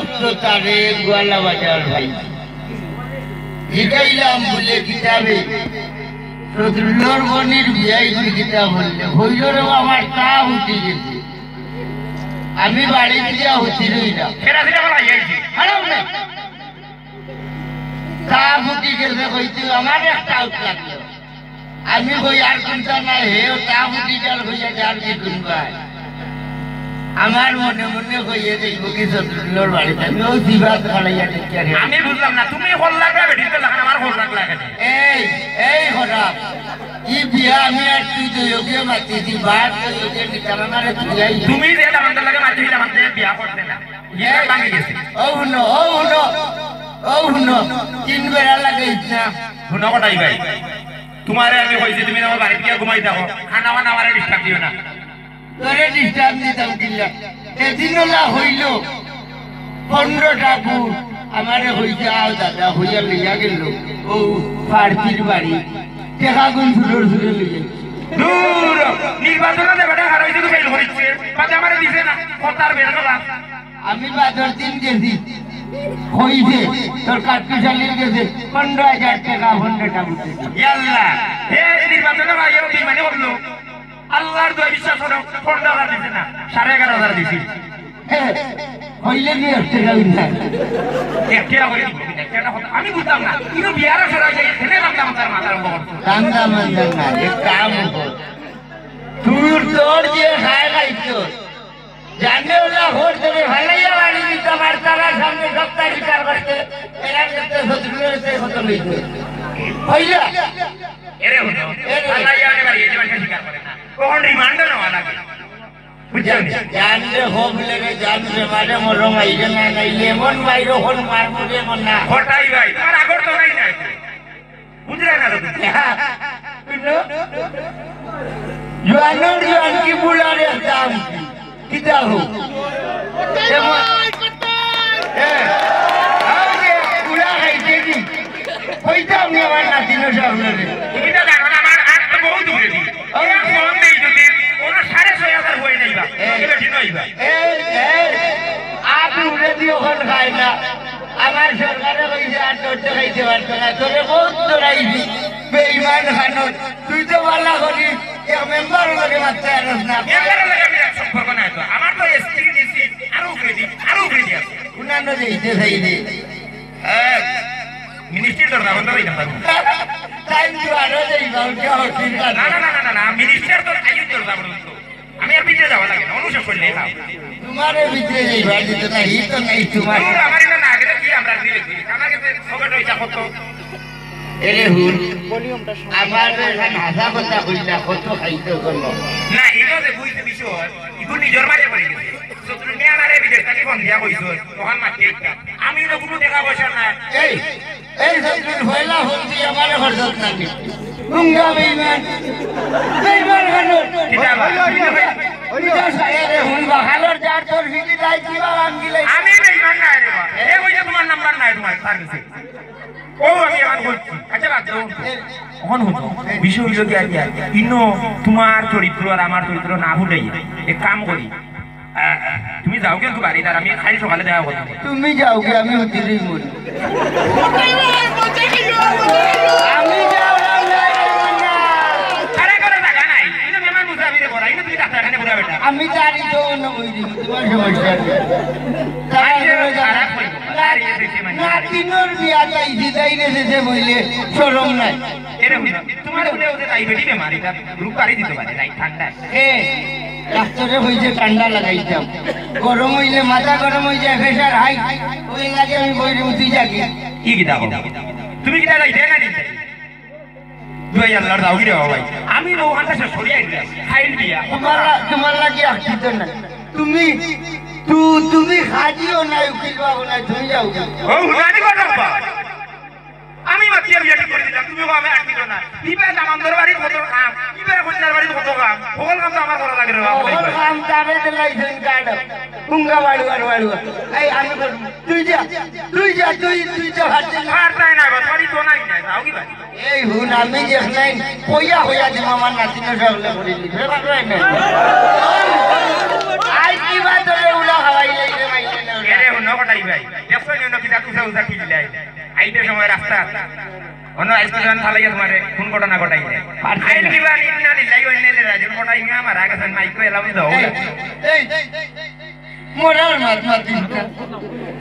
রক্ত তারে গোয়ালা বাজার ভাই জিগাইলাম বলে কিতাবে শত্রুর বনির বিয়াই কিতাব বললে হইলেও আমার তা উঠে গেছে আমি বাড়ি দিয়া হচ্ছিলই না তা ফুটি গেছে হইতে আমার একটা আউট লাগলো আমি কই আর চিন্তা নাই হে তা ফুটি গেল হইয়া যার কি শুনবাই আমার মনে মনে কইয়ে দেখবো কি শত্রুর বাড়িতে আমি ও জিবাত খাড়াইয়া দেখি আমি বুঝলাম না তুমি হল লাগবে বেটিতে লাগান আমার হল লাগ লাগে এই হঠাৎ ই বিয়া আমি আর তুই দইকে মাতিছি বাদ দইকে নিকালানারে তুই তুমি যে আমাদের লাগে মাতি দিলা আমাদের বিয়া করতে না ইয়া ভাঙে গেছে ও হুনো তিন বেলা লাগাইছ না হুনো কটাই ভাই তোমারে আমি কইছি তুমি আমার বাড়িতে গিয়ে ঘুমাই থাকো খানা বানা আমারে ডিস্টার্ব দিও না তোরে ডিস্টার্ব দিতাম কিল্লা এদিনলা হইল 15টা ফুট আমারে হইছে আও দাদা হইয়া লইয়া গেল ও ফার্সির বাড়ি টেকা গুণ সুরের সুরে লইয়া দূর নির্বাচনে যে বেটা হারাইছে তো ফেল করিছে পাতে আমারে দিছে না কথার বের করা আমি বাজার দিন গেছি হইছে তোর কাটকি চালিয়ে গেছে 15,000 টাকা 15টা উঠে ইয়াল্লা হে নির্বাচনে ভাইও বিমানে বললো আল্লাহর দয়া বিশ্বাস করো 15,000 দিছে না 11,500 দিছি হইলে কি টাকা উঠে একটা করে একটা কথা আমি বুঝতাম না কিন্তু বিয়ার সরা যাই এখানে রাখলাম তার মাথার উপর কান্দা মান্দা না এক কাম কর তুই তোর যে খাইছো জানে ওলা হোট দেবে ভালাইয়া বাড়ি দিতে আমার তারা সামনে সপ্তাহ বিচার করতে এরা যেতে শত্রুর সাথে কত লইছে হইলা এরে হলো ভালাইয়া বাড়ি এই বাড়ি শিকার করে না কোন রিমান্ড না লাগে বুঝছেন জানলে হোক লেগে জানলে মারে মরো মাইরে না নাইলে এমন মাইরো হন মার মরে মন না হটাই ভাই তোমার আগর তো নাই নাই বুঝলে না জোয়ান কি বুলারে দাম কিতা হো বুলা খাইছে কি হইতাম না আমার নাতিনো সামনে তুমি তো জানো না আমার হাত তো বহুত দূরে দি এক ফোন দেই যদি ওনা 6,500 হই নাইবা এবে ঠিক হইবা আপ উড়ে দিও কোন খায় না আমার সরকারে কইছে আর তোরতে খাইতে পারতো না তোরে বহুত দৌড়াইছি বেঈমান খানো তুই তো ভালো করি এক মেম্বার লাগে মারতে আরস না মেম্বার লাগে আমি সম্পর্ক নাই তো আমার তো এসপি দিছি আরো ক্রেডিট আছে উনানো দেইতে চাইলে মিনিস্ট্রি তো না বন্ধ হইতা পারবো টাইম তো আরো দেইবা ঠিক না না না না না মিনিস্টার তো আইও তো যাব তো আমি আর ভিতরে যাব লাগে না অনুসব করলে খাও তোমারে ভিতরে যাইবা দিতে না ই তো নাই তোমার আমার না আগে কি আমরা দিলে আমাকে সবেট হইতা কত এরে হুন আমার এখানে হাসা কথা কইলা কত খাইতে করল না এটা যে বুঝতে বিষয় ইগো নিজের মাঝে পড়ে গেছে শত্রু নিয়ে আনারে বিদেশ থেকে ফোন দিয়া কইছো তখন মাটি একটা আমি তো কোনো দেখা পয়সা না এই শত্রুর হইলা হলতি আমারে হরজত নাকি গুঙ্গা বেঈমান খানো কিটা ওইটা সাইরে হুন বাহালর যার তোর ভিডি লাই কিবা আঙ্গিলাই আমি বেঈমান না রে বাবা এই কইছে তোমার নাম্বার নাই তোমার সার্ভিসে ও আমি এখন বলছি আচ্ছা বাদ দাও এখন হতো বিষয় হইল কি আজ ইনো তোমার চরিত্র আর আমার চরিত্র না ভুলেই এক কাম করি তুমি যাও কেন তো বাড়ি আর আমি খালি সকালে দেখা করতে তুমি যাও কি আমি হতিরই মরি আমি যাও না আরে করে টাকা নাই ইনো মেমান মুসাফিরে পড়া ইনো তুমি টাকা এখানে পুরা বেটা আমি জানি তো অন্য কই দিই তোমার সমস্যা নাতিনোর বিয়া যাইছি তাইলে যেতে বইলে শরম নাই তোমার বলে ওদের ডায়াবেটিস বেমার এটা রূপ পারি দিতে পারে নাই ঠান্ডা ডাক্তারে হইছে ঠান্ডা লাগাইতাম গরম হইলে মাথা গরম হয়ে যায় প্রেশার হাই ওই লাগে আমি বইরে উঠি যাকি কি কিতা তুমি কিতা যাইতে না নিতে দুই আল্লাহর দাও গিরে ভাই আমি ওখানটা সরিয়ে দিলাম ফাইল দিয়া তোমার লাগে আসিত না তুমি খাজিও নাই উকিল বাবু নাই তুমি যাও ও হুনানি কথা আমি মাতিয়া বিয়া করে দিলাম তুমি আমি আটকি না দিবে আমাদের বাড়ি কত কাম দিবে কন্যার বাড়ি কত কাম সকল কাম তো আমার করা লাগে রে বাবা সকল কাম তারে লাইসেন্স কার্ড কুঙ্গা বাড়ু এই আমি তুই যা হাত নাই না বাড়ি তো নাই না যাও কি ভাই এই হুন আমি দেখ নাই হইয়া দিম আমার নাতিনো সবলে করে দিবে পারবে না আই কি বাত হলে উলা হাওয়াই লাইছে মাইছে না এরে হুন কটাই ভাই আইতে সময় রাস্তা অন্য আইসক্রিম থালাইয়া তোমারে কোন ঘটনা ঘটাই আইন কিবা ইন্না লিল্লাহি ওয়া ইন্না ইলাইহি রাজিউন ঘটাই না আমার আগে সান মাইকো এলাম দাও এই মোরার মাতি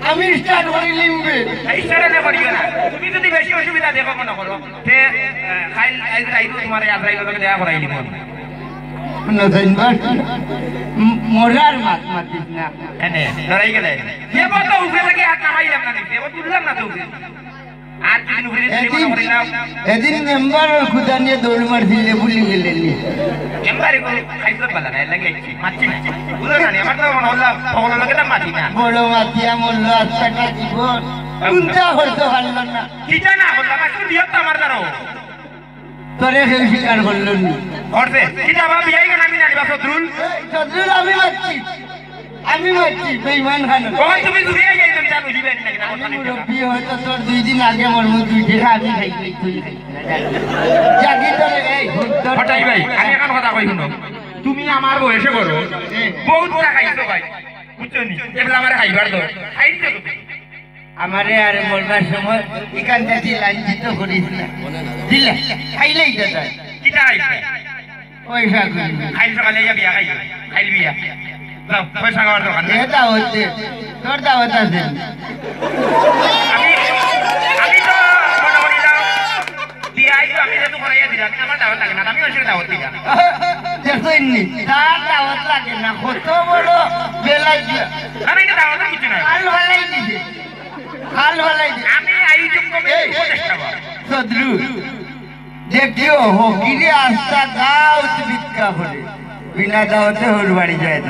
আমি স্টার্ট করি লিমবে ইশারা না করিও না তুমি যদি বেশি অসুবিধা দেখো মনে করো তে খাইল আইতো তোমারে আজরাইল লগে দেখা করাইলি মন মোরার মাতি না এনে লড়াই গেলে এ বতো উপরে থেকে হাত নামাইলাম না দেখে ও তুললাম না তো আর দিন উপরে দিলে মনে করিলাম এদিন মেম্বার খুদা নিয়ে দৌড় মারছিলে ভুলি গেলেন মেম্বার কো খাইতো বালা না লাগে মাছি না বুঝো না আমার তো মনে হলো ওগুলো লাগে না মাছি না বড় মাছি আমল রাস্তাটা জীবন চিন্তা করতে পারল না কিটা না হলো আমার তো দিও তো আমার দাও তোরে কেউ স্বীকার করলো না করতে কিটা বাবা বিয়াই গেল আমি জানি বা সদরুল সদরুল আমি মারছি বেঈমান খান ও তুমি ঘুরিয়ে যাই তুমি জানো দিবেন না কিনা কথা নেই মুরব্বি হয়তো তোর 2 দিন আগে মোর মুখ দুই দেখা আমি খাই তুই খাই জাগি তোরে এই হটাই ভাই আমি এখন কথা কই শুনো তুমি আমার বয়সে বড় বহুত টাকা খাইছো ভাই বুঝছো নি এবলা আমারে খাইবার দাও খাইছো তুমি আমারে আর মরবার সময় এখান থেকে লাঞ্ছিত করিস না দিলে খাইলেই তো তাই কিটা খাইছো পয়সা করি খাইছো কালে যা বিয়া খাইছো খাইল বিয়া দাও পয়সা খাওয়ার দরকার নেই এটা হচ্ছে তোর দাওয়াত আছে আমি আমি তো মনে করি দাও বিয়াই তো আমি যেহেতু করাইয়া দিলাম আমার দাওয়াত লাগে না আমি ওই দাওয়াত দিলাম দেখেননি তার দাওয়াত লাগে না কত বড় বেলাই দিয়া আমি তো দাওয়াত কিছু নাই হাল ভালাই দিছে হাল ভালাই দিছে আমি আয়োজন কমিটি উপদেষ্টা সদরু দেখিও হকিরে আস্থা গাও বিক্কা বলে বিনা দাওয়াতে ওর বাড়ি যায়